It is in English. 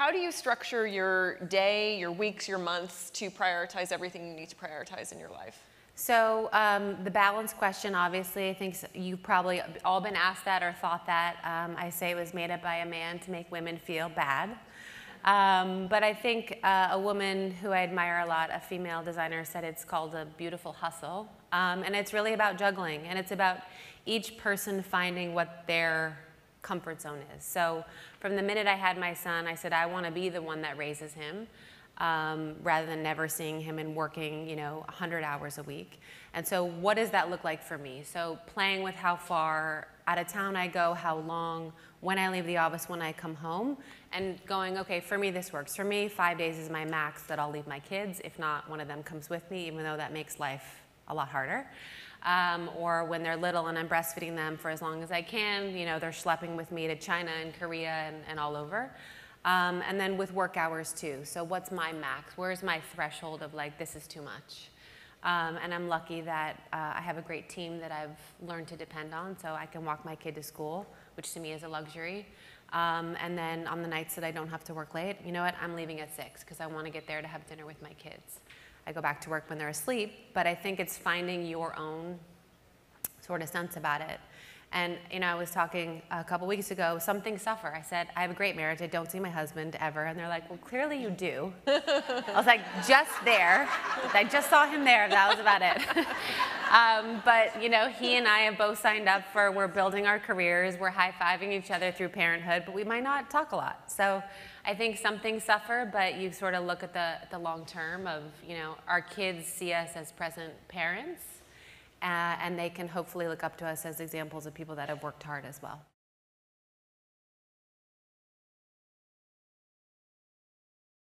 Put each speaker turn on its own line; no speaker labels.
how do you structure your day, your weeks, your months to prioritize everything you need to prioritize in your life?
So the balance question, obviously, I think you've probably all been asked that or thought that. I say it was made up by a man to make women feel bad. But I think a woman who I admire a lot, a female designer, said it's called a beautiful hustle. And it's really about juggling, and it's about each person finding what their comfort zone is. So from the minute I had my son, I said I want to be the one that raises him, rather than never seeing him and working, 100 hours a week. And so what does that look like for me? So playing with how far out of town I go, how long, when I leave the office, when I come home, and going, okay, for me this works. For me, 5 days is my max that I'll leave my kids. If not, one of them comes with me, even though that makes life a lot harder. Or when they're little and I'm breastfeeding them for as long as I can, they're schlepping with me to China and Korea and all over. And then with work hours too. So what's my max? Where's my threshold of like, this is too much? And I'm lucky that I have a great team that I've learned to depend on, so I can walk my kid to school, which to me is a luxury. And then on the nights that I don't have to work late, you know what, I'm leaving at 6 because I want to get there to have dinner with my kids. I go back to work when they're asleep, but I think it's finding your own sort of sense about it. And I was talking a couple weeks ago, something suffer. I said, I have a great marriage, I don't see my husband ever. And they're like, well, clearly you do. I was like, just there. I just saw him there, that was about it. But he and I have both signed up for, we're building our careers, we're high-fiving each other through parenthood, but we might not talk a lot. So I think some things suffer, but you sort of look at the long term of, our kids see us as present parents, and they can hopefully look up to us as examples of people that have worked hard as well.